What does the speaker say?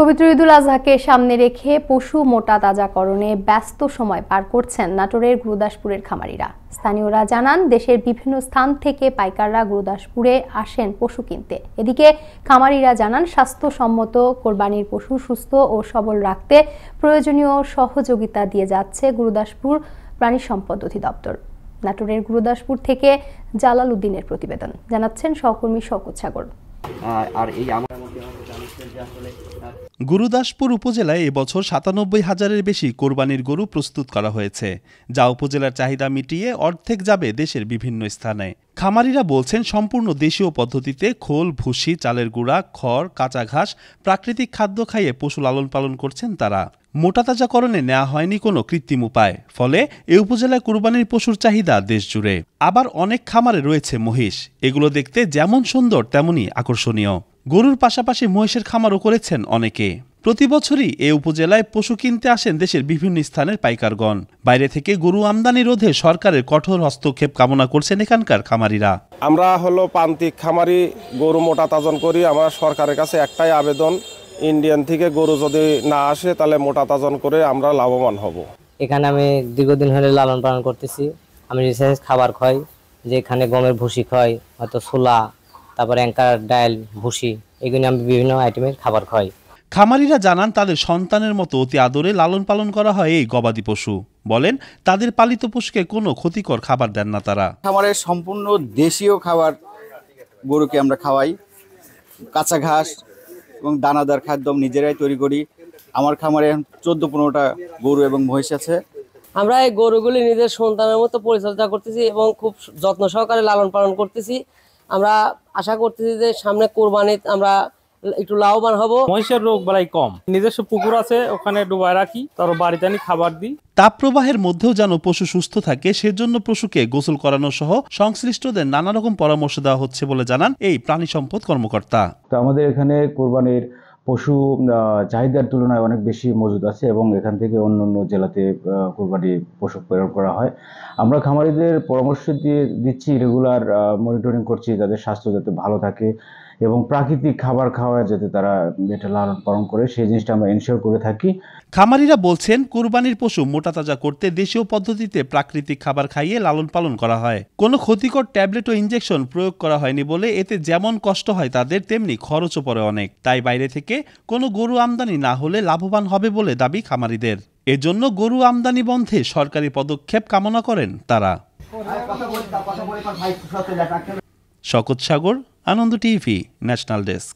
পবিত্র ঈদুল আজহাকে সামনে রেখে পশু মোটা তাজাকরণে ব্যস্ত সময় পার করছেন নাটোরের গুরুদাসপুরের খামারিরা। স্থানীয়রা জানান, দেশের বিভিন্ন স্থান থেকে পাইকাররা গুরুদাসপুরে আসেন পশু কিনতে। এদিকে খামারিরা জানান, স্বাস্থ্যসম্মত কোরবানির পশু সুস্থ ও সবল রাখতে প্রয়োজনীয় সহযোগিতা দিয়ে যাচ্ছে গুরুদাসপুর প্রাণী সম্পদ অধিদপ্তর। নাটোরের গুরুদাসপুর থেকে জালাল উদ্দিনের প্রতিবেদন, জানাচ্ছেন সহকর্মী শওকত সাগর। গুরুদাসপুর উপজেলায় এবছর ৯৭,০০০-এর বেশি কোরবানির গরু প্রস্তুত করা হয়েছে, যা উপজেলার চাহিদা মিটিয়ে অর্ধেক যাবে দেশের বিভিন্ন স্থানে। খামারিরা বলছেন, সম্পূর্ণ দেশীয় পদ্ধতিতে খোল, ভুসি, চালের গুঁড়া, খড়, কাঁচা ঘাস, প্রাকৃতিক খাদ্য খাইয়ে পশু লালন পালন করছেন তারা। মোটা তাজাকরণে নেওয়া হয়নি কোনো কৃত্রিম উপায়, ফলে এ উপজেলায় কুরবানির পশুর চাহিদা দেশ জুড়ে। আবার অনেক খামারে রয়েছে মহিষ, এগুলো দেখতে যেমন সুন্দর তেমনই আকর্ষণীয়। গরুর পাশাপাশি মহিষের খামারও করেছেন অনেকে। প্রতি বছরই এ উপজেলায় পশু কিনতে আসেন দেশের বিভিন্ন স্থানের পাইকারগণ। বাইরে থেকে গরু আমদানি রোধে সরকারের কঠোর হস্তক্ষেপ কামনা করছেন এখানকার খামারিরা। আমরা হলো প্রান্তিক খামারি, গরু মোটা তাজন করি। আমার সরকারের কাছে একটাই আবেদন, ইন্ডিয়ান থেকে গরু যদি না আসে তাহলে মোটা তাজন করে আমরা লাভবান হব। এখানে আমি দীর্ঘদিন ধরে লালন পালন করতেছি। আমি রিসার্চ খাবার খাই, যে এখানে গমের ভুসি খাই, হয়তো ছোলা, তারপরে অ্যাঙ্কার ডাল, ভুসি, এগুলো আমি বিভিন্ন আইটেমের খাবার খাই। খামারিরা জানান, তাদের সন্তানের মতো অতি আদরে লালন পালন করা হয় এই গবাদি পশু। বলেন, তাদের পালিত পশুকে কোনো ক্ষতিকর খাবার দেন না তারা। খামারের সম্পূর্ণ দেশীয় খাবার গরুকে আমরা খাওয়াই। কাঁচা ঘাস এবং দানাদার খাদ্য নিজেরাই তৈরি করি। আমার খামারে 14-15টা গরু এবং মহিষ আছে। আমরা এই গরুগুলি নিজের সন্তানের মতো পরিচর্যা করতেছি এবং খুব যত্ন সহকারে লালন পালন করতেছি। আমরা আশা করতেছি যে সামনে কোরবানিতে আমরা একটু লাভবান হব। মহিষের রোগ বালাই কম, নিজস্ব পুকুর আছে, ওখানে ডুবায় রাখি, তার বাড়িতে আনি খাবার দিই। তাপপ্রবাহের মধ্যেও যেন পশু সুস্থ থাকে, সেজন্য পশুকে গোসল করানো সহ সংশ্লিষ্টদের নানা রকম পরামর্শ দেওয়া হচ্ছে বলে জানান এই প্রাণী সম্পদ কর্মকর্তা। তো আমাদের এখানে কোরবানির পশু চাহিদার তুলনায় অনেক বেশি মজুদ আছে এবং এখান থেকে অন্য অন্য জেলাতে কোরবানি পশু প্রেরণ করা হয়। আমরা খামারিদের পরামর্শ দিচ্ছি, রেগুলার মনিটরিং করছি তাদের স্বাস্থ্য যাতে ভালো থাকে এবং প্রাকৃতিক খাবার খাওয়ায় যাতে তারা এটা লালন পালন করে, সেই জিনিসটা আমরা এনশিওর করে থাকি। খামারিরা বলছেন, কুরবানির পশু মোটা তাজা করতে দেশীয় পদ্ধতিতে প্রাকৃতিক খাবার খাইয়ে লালন পালন করা হয়। কোনো ক্ষতিকর ট্যাবলেট ও ইনজেকশন প্রয়োগ করা হয়নি বলে এতে যেমন কষ্ট হয় তাদের, তেমনি খরচও পড়ে অনেক। তাই বাইরে থেকে কোনো গরু আমদানি না হলে লাভবান হবে বলে দাবি খামারিদের। এজন্য গরু আমদানি বন্ধে সরকারি পদক্ষেপ কামনা করেন তারা। শওকত সাগর, আনন্দ টিভি, ন্যাশনাল ডেস্ক।